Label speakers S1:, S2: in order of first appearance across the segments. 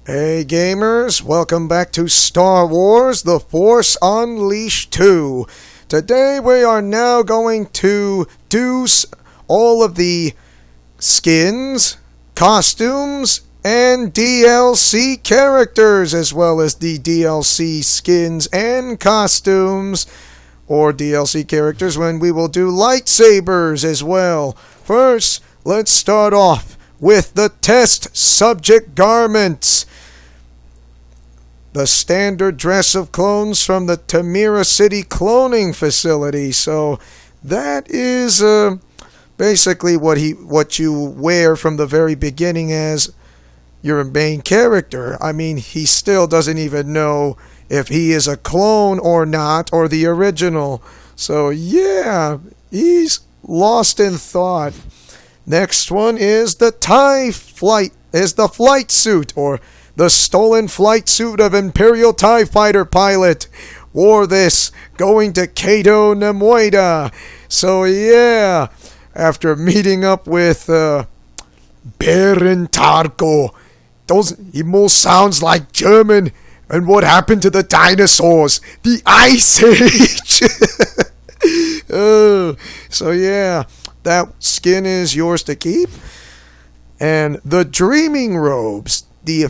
S1: Hey gamers, welcome back to Star Wars The Force Unleashed 2. Today we are now going to do all of the skins, costumes, and DLC characters, as well as the DLC skins and costumes, or DLC characters, when we will do lightsabers as well. First, let's start off with the test subject garments. The standard dress of clones from the Tamira City cloning facility. So that is basically what you wear from the very beginning as your main character. I mean, he still doesn't even know if he is a clone or not, or the original. So yeah, he's lost in thought. Next one is the flight suit, or the stolen flight suit of Imperial TIE Fighter pilot. Wore this going to Cato Nemoida. So yeah, after meeting up with Baron Tarko, he most sounds like German. And what happened to the dinosaurs? The Ice Age! So yeah, that skin is yours to keep. And the dreaming robes, the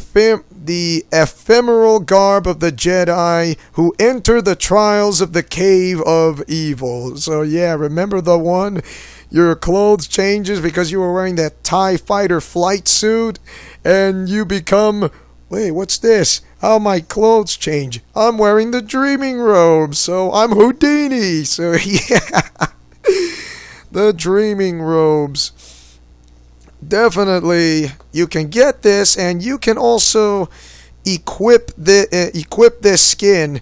S1: ephemeral garb of the Jedi who enter the trials of the Cave of Evil. So yeah, remember the one? Your clothes changes because you were wearing that TIE Fighter flight suit, and you become... Wait, what's this? How my clothes change? I'm wearing the dreaming robe, so I'm Houdini. So yeah, the dreaming robes. Definitely, you can get this, and you can also equip this skin.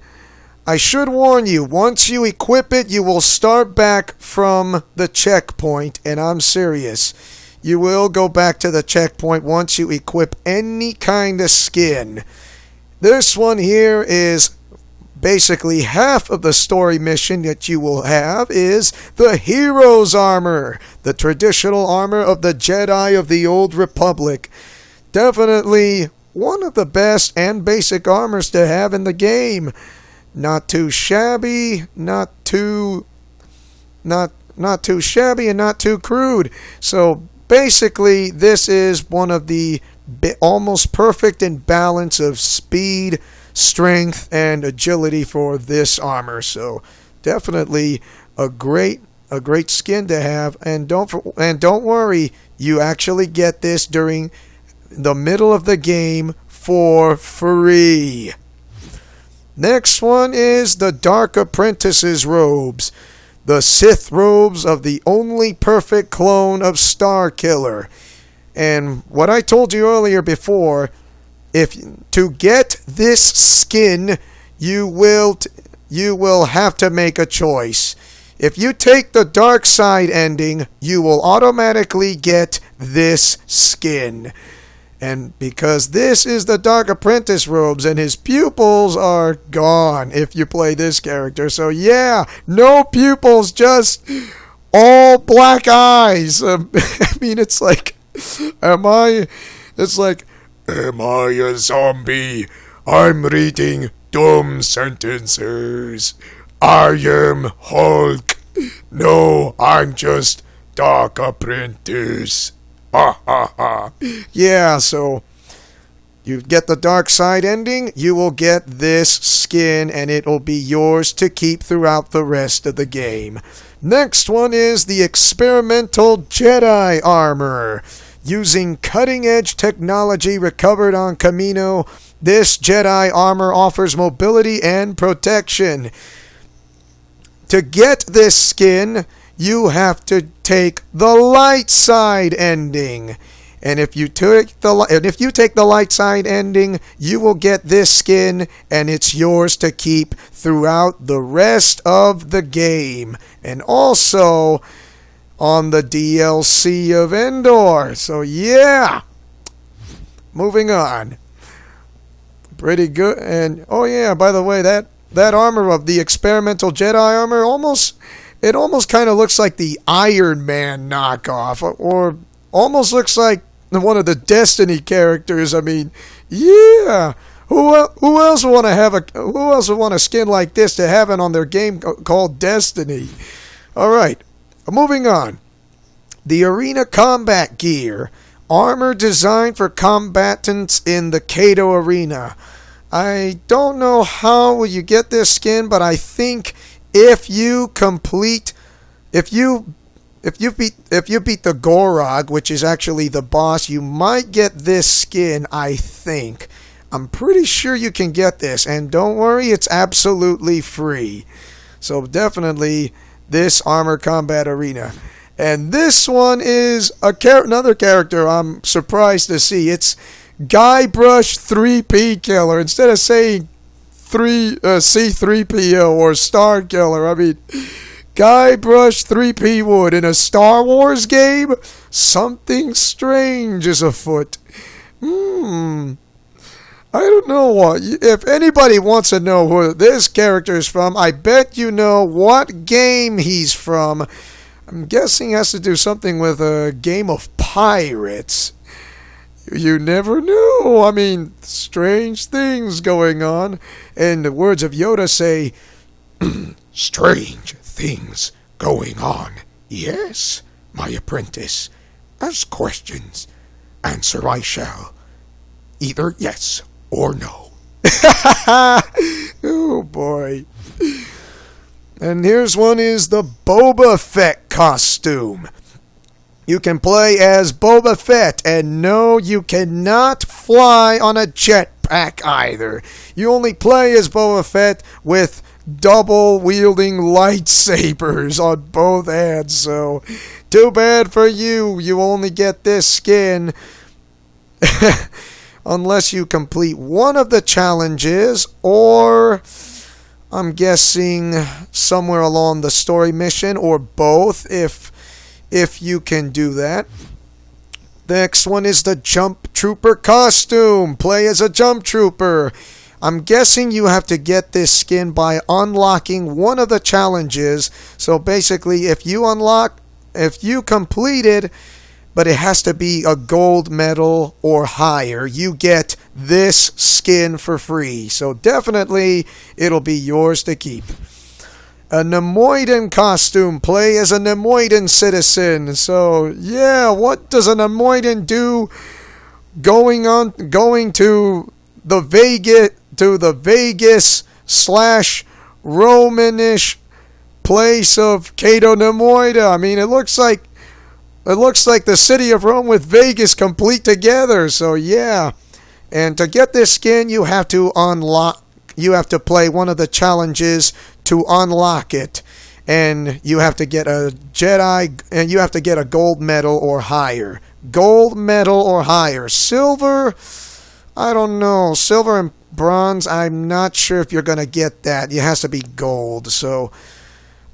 S1: I should warn you, once you equip it, you will start back from the checkpoint, and I'm serious. You will go back to the checkpoint once you equip any kind of skin. This one here is basically half of the story mission that you will have is the Hero's Armor, the traditional armor of the Jedi of the Old Republic. Definitely one of the best and basic armors to have in the game. Not too shabby, not too shabby, and not too crude. So basically, this is one of the almost perfect in balance of speed, strength, and agility for this armor. So definitely a great skin to have. And don't worry, you actually get this during the middle of the game for free. Next one is the Dark Apprentice's robes. The Sith robes of the only perfect clone of Starkiller. And what I told you earlier before, to get this skin, you will have to make a choice. If you take the dark side ending, you will automatically get this skin. And because this is the Dark Apprentice robes, and his pupils are gone if you play this character. So yeah, no pupils, just all black eyes. I mean, it's like, am I a zombie? I'm reading dumb sentences. I am Hulk. No, I'm just Dark Apprentice. Ha ha ha. Yeah, so you get the dark side ending, you will get this skin, and it will be yours to keep throughout the rest of the game. Next one is the experimental Jedi armor. Using cutting-edge technology recovered on Kamino, this Jedi armor offers mobility and protection. To get this skin, you have to take the light side ending. And if you take the light side ending, you will get this skin, and it's yours to keep throughout the rest of the game. And also on the DLC of Endor. So yeah. Moving on. Pretty good. And oh yeah, by the way, that armor of the experimental Jedi armor almost kind of looks like the Iron Man knockoff, or almost looks like one of the Destiny characters. I mean,
S2: Yeah. Who else would want to have who else would want a skin like this to have it on their game called Destiny? All right. Moving on. The arena combat gear. Armor designed for combatants in the Kato arena. I don't know how you get this skin, but I think if you beat the Gorog, which is actually the boss, you might get this skin, I think. I'm pretty sure you can get this, and don't worry, it's absolutely free. So definitely this Armor Combat Arena. And this one is another character I'm surprised to see. It's Guybrush 3P Killer. Instead of saying C3PO or Star Killer, I mean Guybrush 3P Wood in a Star Wars game? Something strange is afoot. I don't know what. If anybody wants to know who this character is from, I bet you know what game he's from. I'm guessing it has to do something with a game of pirates. You never know. I mean, strange things going on. And the words of Yoda say,
S1: strange things going on. Yes, my apprentice. Ask questions. Answer I shall. Either yes or no.
S2: Oh boy. And here's one is the Boba Fett costume. You can play as Boba Fett, and no, you cannot fly on a jetpack either. You only play as Boba Fett with double wielding lightsabers on both hands, so too bad for you. You only get this skin unless you complete one of the challenges, or I'm guessing somewhere along the story mission, or both if you can do that. Next one is the Jump Trooper costume. Play as a Jump Trooper. I'm guessing you have to get this skin by unlocking one of the challenges. So basically, if you complete it, but it has to be a gold medal or higher, you get this skin for free. So definitely, it'll be yours to keep. A Nemoidan costume. Play as a Nemoidan citizen. So yeah, what does a Nemoidan do? Going to the Vegas / Romanish place of Cato Nemoida. I mean, it looks like the city of Rome with Vegas complete together. So yeah, and to get this skin, you have to play one of the challenges to unlock it, and you have to get a Jedi, and you have to get a gold medal or higher. Gold medal or higher. Silver, I don't know. Silver and bronze, I'm not sure if you're gonna get that. It has to be gold. So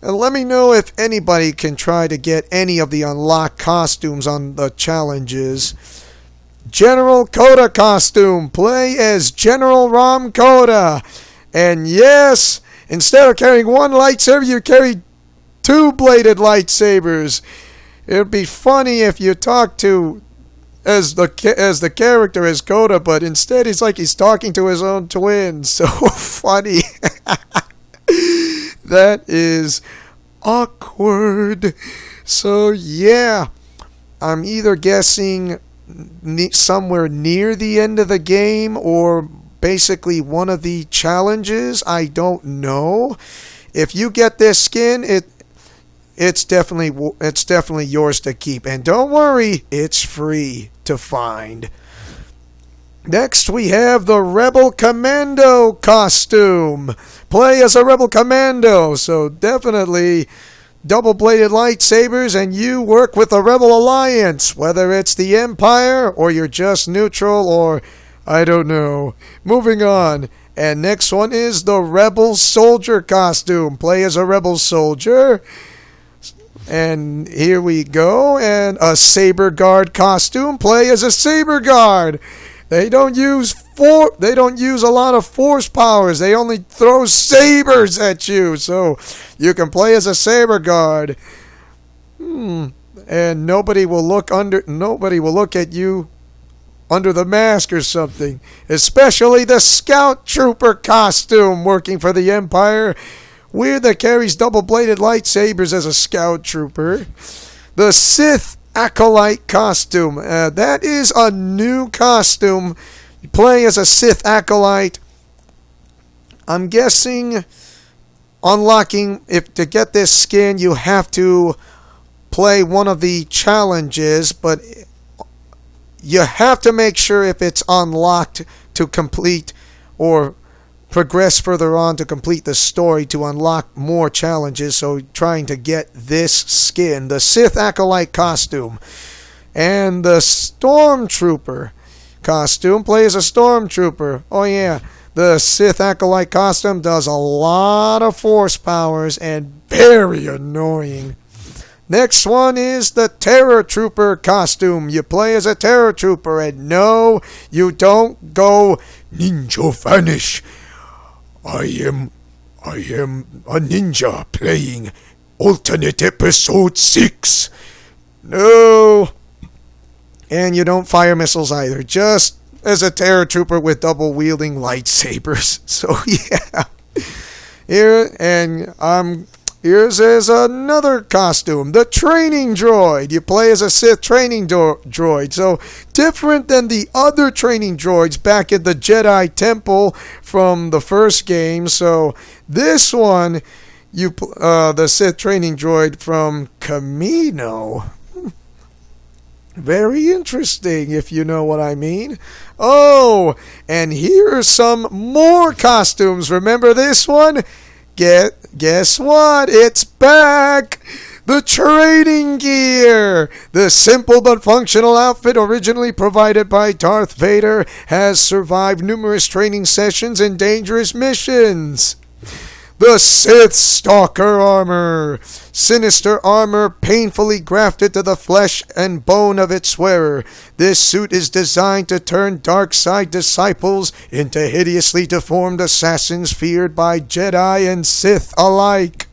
S2: let me know if anybody can try to get any of the unlocked costumes on the challenges. General Kota costume. Play as General Ram Kota. And yes, instead of carrying one lightsaber, you carry two-bladed lightsabers. It would be funny if you talk to as the character as Kota, but instead he's talking to his own twin. So funny. That is awkward. So yeah, I'm either guessing somewhere near the end of the game or basically one of the challenges. I don't know. If you get this skin, it's definitely yours to keep. And don't worry, it's free to find. Next, we have the Rebel Commando costume. Play as a Rebel Commando. So definitely double-bladed lightsabers, and you work with the Rebel Alliance, whether it's the Empire or you're just neutral, or I don't know. Moving on. And next one is the Rebel Soldier costume. Play as a Rebel Soldier. And here we go. And a Saber Guard costume. Play as a Saber Guard. They don't use a lot of force powers. They only throw sabers at you. So you can play as a Saber Guard. And nobody will look at you under the mask or something. Especially the Scout Trooper costume working for the Empire. Weird that carries double-bladed lightsabers as a Scout Trooper. The Sith Acolyte costume. That is a new costume. You play as a Sith Acolyte. I'm guessing unlocking, if to get this skin, you have to play one of the challenges, but you have to make sure if it's unlocked to complete or progress further on to complete the story to unlock more challenges. So trying to get this skin, the Sith Acolyte costume, and the Stormtrooper costume. Play as a Stormtrooper. Oh yeah, the Sith Acolyte costume does a lot of force powers and very annoying. Next one is the Terror Trooper costume. You play as a Terror Trooper, and no, you don't go
S1: Ninja Vanish. I am a ninja playing alternate episode 6.
S2: No. And you don't fire missiles either. Just as a Terror Trooper with double wielding lightsabers. So yeah. Here's another costume, the Training Droid. You play as a Sith Training Droid. So different than the other training droids back at the Jedi Temple from the first game. So this one, the Sith Training Droid from Kamino. Very interesting, if you know what I mean. Oh, and here are some more costumes. Remember this one? Guess what? It's back! The training gear! The simple but functional outfit originally provided by Darth Vader has survived numerous training sessions and dangerous missions. The Sith Stalker armor. Sinister armor painfully grafted to the flesh and bone of its wearer. This suit is designed to turn dark side disciples into hideously deformed assassins feared by Jedi and Sith alike.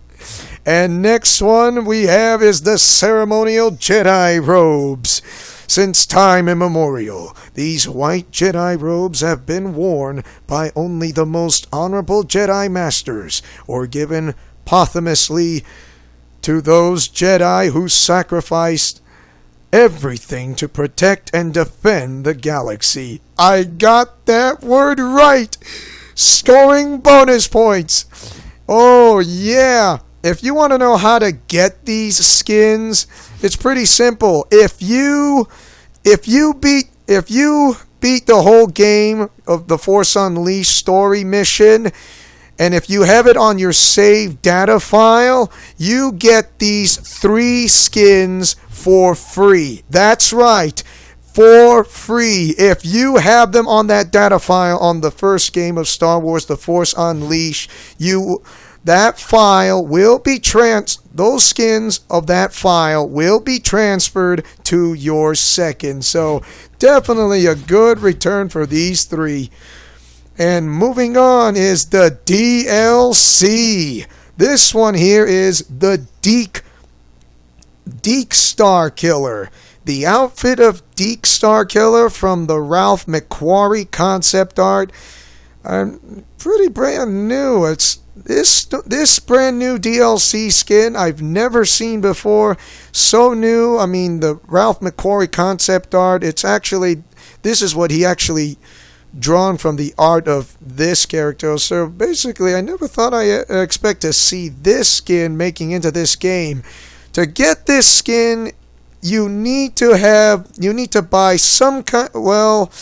S2: And next one we have is the ceremonial Jedi robes. Since time immemorial, these white Jedi robes have been worn by only the most honorable Jedi Masters, or given posthumously to those Jedi who sacrificed everything to protect and defend the galaxy. I got that word right! Scoring bonus points! Oh yeah! If you want to know how to get these skins, it's pretty simple. If you beat the whole game of the Force Unleashed story mission, and if you have it on your save data file, you get these 3 skins for free. That's right, for free. If you have them on that data file on the first game of Star Wars The Force Unleashed, that file will be those skins of that file will be transferred to your second. So definitely a good return for these 3. And moving on is the DLC. This one here is the Deke Starkiller. The outfit of Deke Starkiller from the Ralph McQuarrie concept art. Pretty brand new. It's this brand new DLC skin I've never seen before. So new. I mean, the Ralph McQuarrie concept art, this is what he actually drawn from the art of this character. So basically, I never thought I'd expect to see this skin making into this game. To get this skin, you need to buy some kind, well,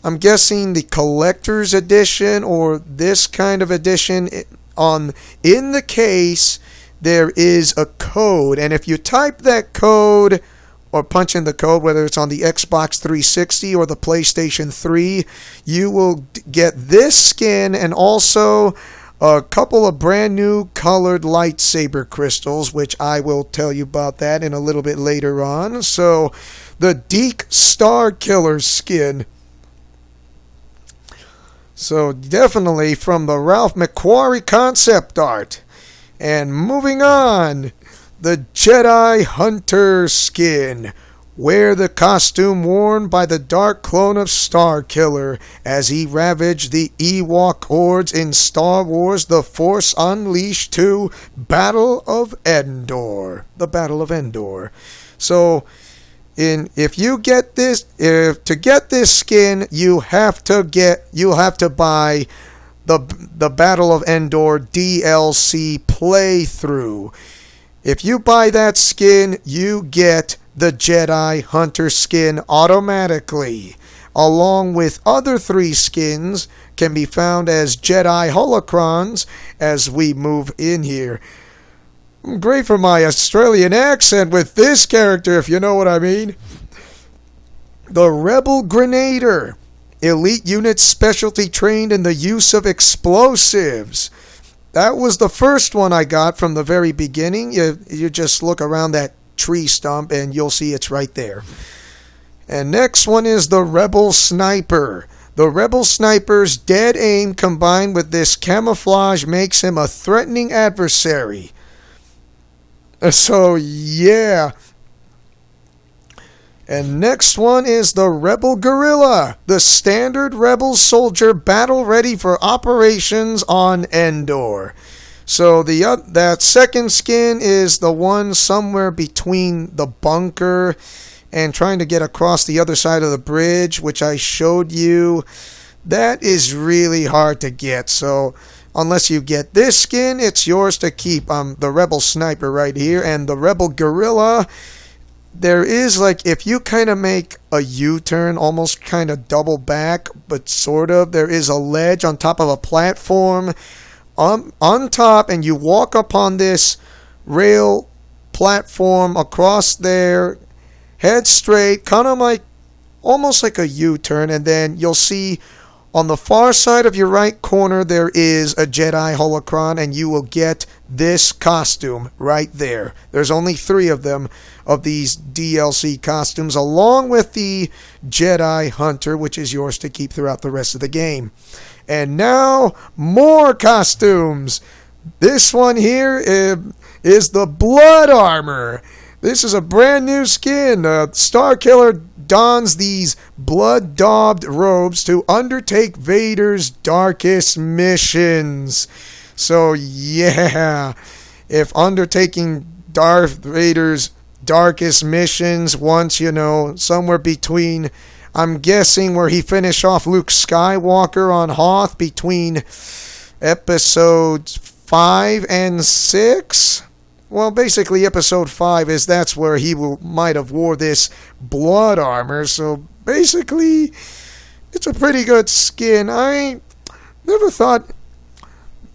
S2: I'm guessing the collector's edition or this kind of edition. In the case, there is a code, and if you type that code or punch in the code, whether it's on the Xbox 360 or the PlayStation 3, you will get this skin and also a couple of brand new colored lightsaber crystals, which I will tell you about that in a little bit later on. So, the Deke Starkiller skin. So definitely from the Ralph McQuarrie concept art. And moving on, the Jedi Hunter skin. wear the costume worn by the dark clone of Starkiller as he ravaged the Ewok hordes in Star Wars The Force Unleashed 2 Battle of Endor. The Battle of Endor. So, if you get this, to get this skin, you'll have to buy the Battle of Endor DLC playthrough. If you buy that skin, you get the Jedi Hunter skin automatically, along with other 3 skins can be found as Jedi Holocrons as we move in here. Great for my Australian accent with this character, if you know what I mean. The Rebel Grenadier, elite unit specialty trained in the use of explosives. That was the first one I got from the very beginning. You just look around that tree stump and you'll see it's right there. And next one is the Rebel Sniper. The Rebel Sniper's dead aim combined with this camouflage makes him a threatening adversary. So yeah. And next one is the Rebel Guerrilla, the standard Rebel soldier battle ready for operations on Endor. So that second skin is the one somewhere between the bunker and trying to get across the other side of the bridge, which I showed you. That is really hard to get. So unless you get this skin, it's yours to keep. The Rebel Sniper right here, and the Rebel Guerrilla. There is, like, if you kind of make a U-turn, almost kind of double back, but sort of, there is a ledge on top of a platform on top, and you walk upon this rail platform across there, head straight, kind of like, almost like a U-turn, and then you'll see on the far side of your right corner there is a Jedi Holocron, and you will get this costume right there. There's only 3 of them, of these DLC costumes, along with the Jedi Hunter, which is yours to keep throughout the rest of the game. And now, more costumes. This one here is the Blood Armor. This is a brand new skin. Starkiller dons these blood-daubed robes to undertake Vader's darkest missions. So yeah, if undertaking Darth Vader's darkest missions once, somewhere between, I'm guessing where he finished off Luke Skywalker on Hoth between episodes 5 and 6. Well, basically episode 5 that's where he might have wore this blood armor. So basically, it's a pretty good skin. I never thought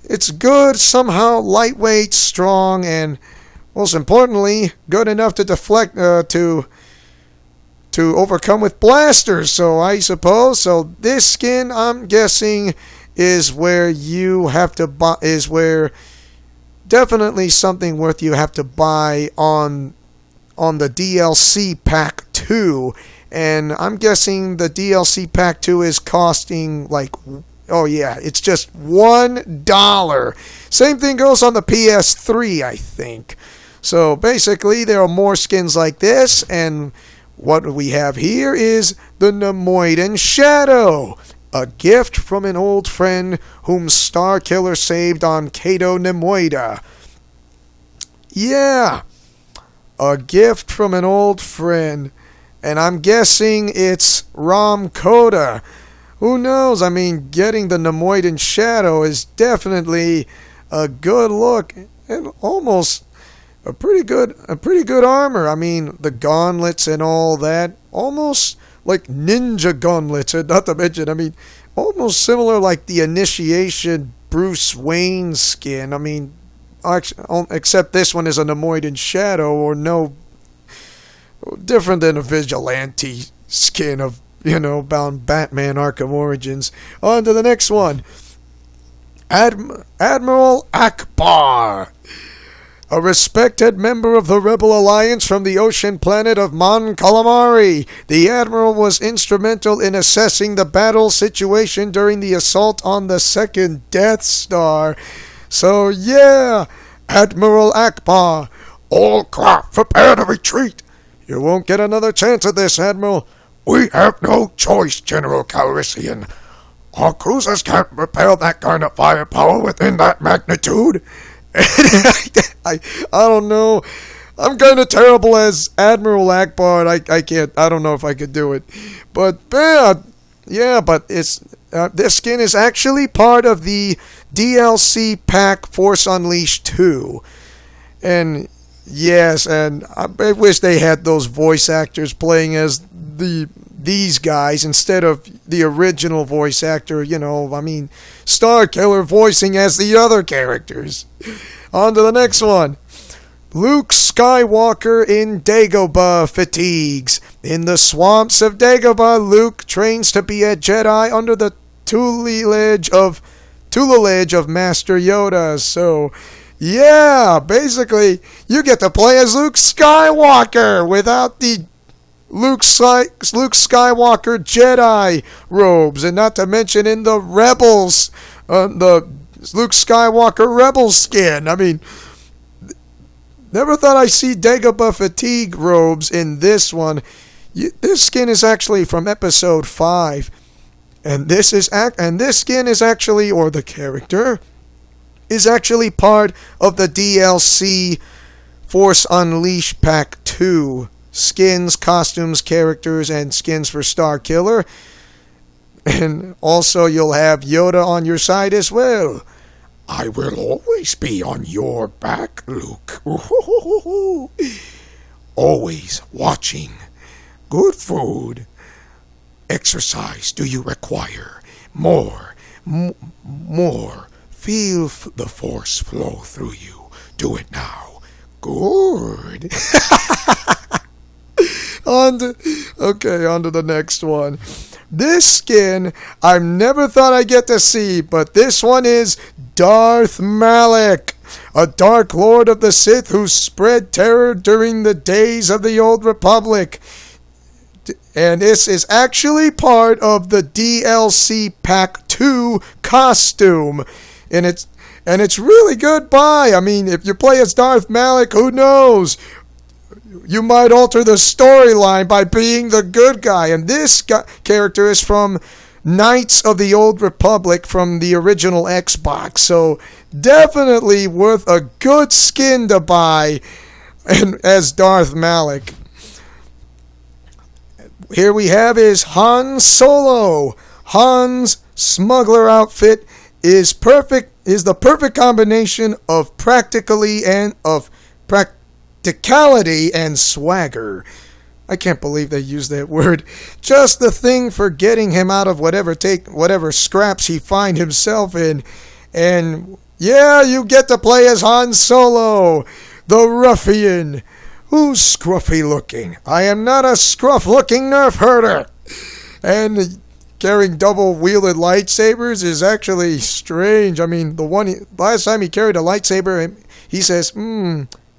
S2: it's good, somehow lightweight, strong, and most importantly, good enough to deflect, to overcome with blasters. So I suppose, this skin, I'm guessing, is where you have to buy, definitely something worth you have to buy on the DLC Pack 2. And I'm guessing the DLC Pack 2 is costing like, oh yeah, it's just $1. Same thing goes on the PS3, I think. So basically, there are more skins like this, and what we have here is the Nemoidan Shadow, a gift from an old friend whom Starkiller saved on Cato Nemoida. Yeah, a gift from an old friend, and I'm guessing it's Rom Koda. Who knows? I mean, getting the Nemoidan Shadow is definitely a good look, and almost a pretty good armor. I mean, the gauntlets and all that, almost like ninja gauntlets, and not to mention, I mean, almost similar like the Initiation Bruce Wayne skin. I mean, except this one is a Nemoidan Shadow, or no different than a Vigilante skin of, bound Batman Arkham Origins. On to the next one. Admiral Ackbar, a respected member of the Rebel Alliance from the ocean planet of Mon Calamari. The Admiral was instrumental in assessing the battle situation during the assault on the second Death Star. So yeah, Admiral Ackbar, all craft prepare to retreat. You won't get another chance at this, Admiral.
S1: We have no choice, General Calrissian. Our cruisers can't repel that kind of firepower within that magnitude.
S2: I don't know. I'm kind of terrible as Admiral Akbar. I can't. I don't know if I could do it. But yeah. But it's this skin is actually part of the DLC pack Force Unleashed 2, and yes, and I wish they had those voice actors playing as these guys instead of the original voice actor. You know, I mean, Starkiller voicing as the other characters. On to the next one. Luke Skywalker in Dagobah fatigues. In the swamps of Dagobah, Luke trains to be a Jedi under the tutelage of Master Yoda. So, yeah, basically, you get to play as Luke Skywalker without the Luke Skywalker Jedi robes, and not to mention in the Rebels, the Luke Skywalker Rebel skin. I mean, never thought I'd see Dagobah fatigue robes in this one. This skin is actually from Episode 5, and this skin is actually, or the character is actually part of the DLC Force Unleashed Pack 2. Skins, costumes, characters, and skins for Starkiller. And also you'll have Yoda on your side as well.
S1: I will always be on your back, Luke. Always watching. Good food. Exercise do you require? More. Feel the Force flow through you. Do it now. Good.
S2: On to the next one. This skin I've never thought I'd get to see, but this one is Darth Malak, a Dark Lord of the Sith who spread terror during the days of the Old Republic. And this is actually part of the DLC Pack 2 costume. And it's really good buy. I mean, if you play as Darth Malak, who knows? You might alter the storyline by being the good guy. And this character is from Knights of the Old Republic from the original Xbox. So definitely worth a good skin to buy as Darth Malak. Here we have is Han Solo. Han's smuggler outfit is the perfect combination of practicality and swagger. I can't believe they used that word. Just the thing for getting him out of whatever scraps he find himself in. And yeah, you get to play as Han Solo, the ruffian. Who's scruffy looking? I am not a scruff looking nerf herder. And carrying double-wielded lightsabers is actually strange. I mean, last time he carried a lightsaber, he says,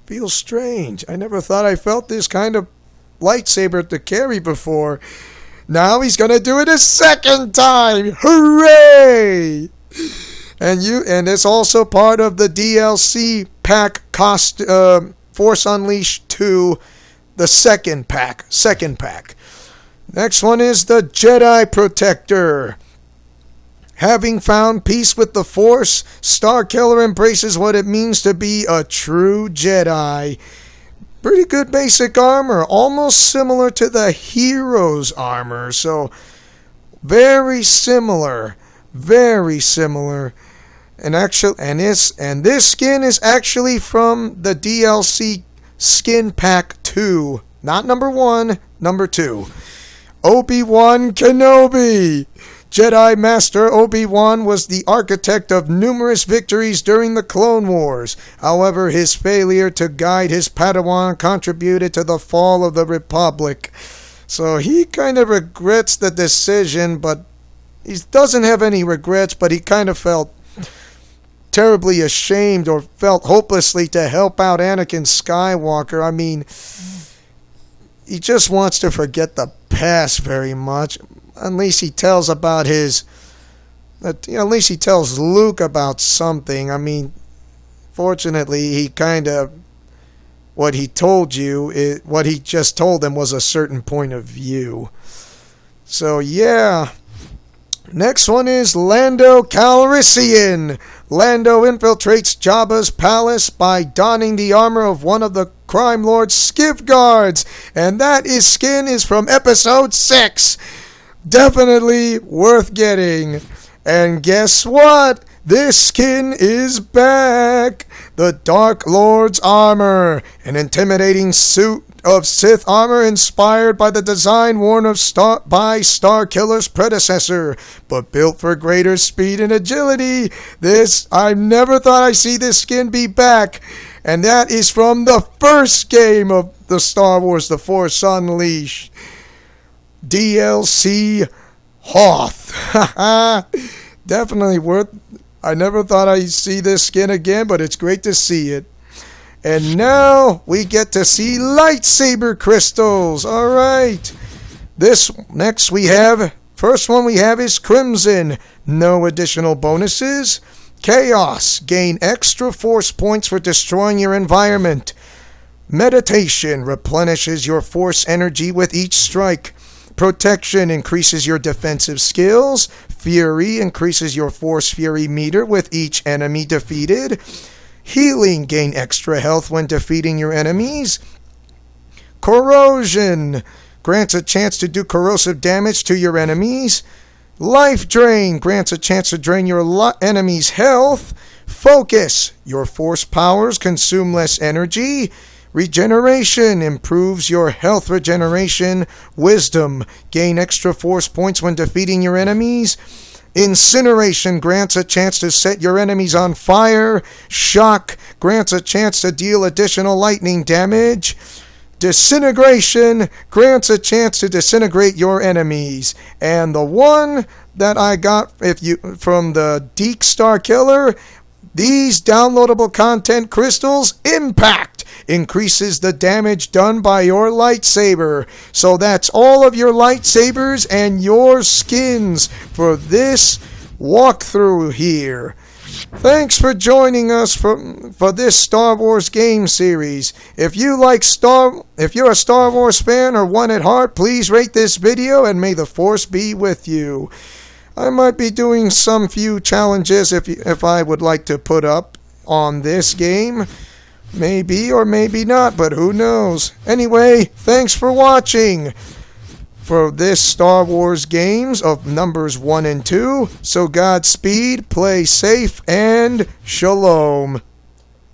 S2: feels strange. I never thought I felt this kind of lightsaber to carry before. Now he's gonna do it a second time. Hooray! And it's also part of the DLC pack Force Unleashed 2, the second pack. Next one is the Jedi Protector. Having found peace with the Force, Starkiller embraces what it means to be a true Jedi. Pretty good basic armor, almost similar to the hero's armor, so very similar. And this skin is actually from the DLC Skin Pack 2, not number 1, number 2. Obi-Wan Kenobi. Jedi Master Obi-Wan was the architect of numerous victories during the Clone Wars. However, his failure to guide his Padawan contributed to the fall of the Republic. So he kind of regrets the decision, but he doesn't have any regrets, but he kind of felt terribly ashamed or felt hopelessly to help out Anakin Skywalker. I mean, he just wants to forget the past very much. At least he tells Luke about something. I mean, fortunately, he kind of what he told you, what he just told them was a certain point of view. So yeah. Next one is Lando Calrissian. Lando infiltrates Jabba's palace by donning the armor of one of the crime lord's skiff guards. And that skin is from episode 6. Definitely worth getting. And guess what? This skin is back. The Dark Lord's armor. An intimidating suit of Sith armor inspired by the design worn by Starkiller's predecessor, but built for greater speed and agility. I never thought I'd see this skin be back. And that is from the first game of the Star Wars The Force Unleashed. DLC Hoth. Definitely worth. I never thought I'd see this skin again, but it's great to see it. And now we get to see lightsaber crystals. Alright. First one we have is Crimson. No additional bonuses. Chaos. Gain extra force points for destroying your environment. Meditation. Replenishes your force energy with each strike. Protection increases your defensive skills. Fury increases your force fury meter with each enemy defeated. Healing, gain extra health when defeating your enemies. Corrosion, grants a chance to do corrosive damage to your enemies. Life Drain, grants a chance to drain your enemy's health. Focus, your force powers consume less energy. Regeneration, improves your health regeneration. Wisdom, gain extra force points when defeating your enemies. Incineration grants a chance to set your enemies on fire. Shock grants a chance to deal additional lightning damage. Disintegration grants a chance to disintegrate your enemies. And the one that I got from the Deke Starkiller, these downloadable content crystals, Impact, increases the damage done by your lightsaber. So that's all of your lightsabers and your skins for this walkthrough here. Thanks for joining us for this Star Wars game series. If you're a Star Wars fan or one at heart, please rate this video and may the Force be with you. I might be doing some few challenges if I would like to put up on this game. Maybe or maybe not, but who knows. Anyway, thanks for watching for this Star Wars games of numbers 1 and 2. So Godspeed, play safe, and shalom.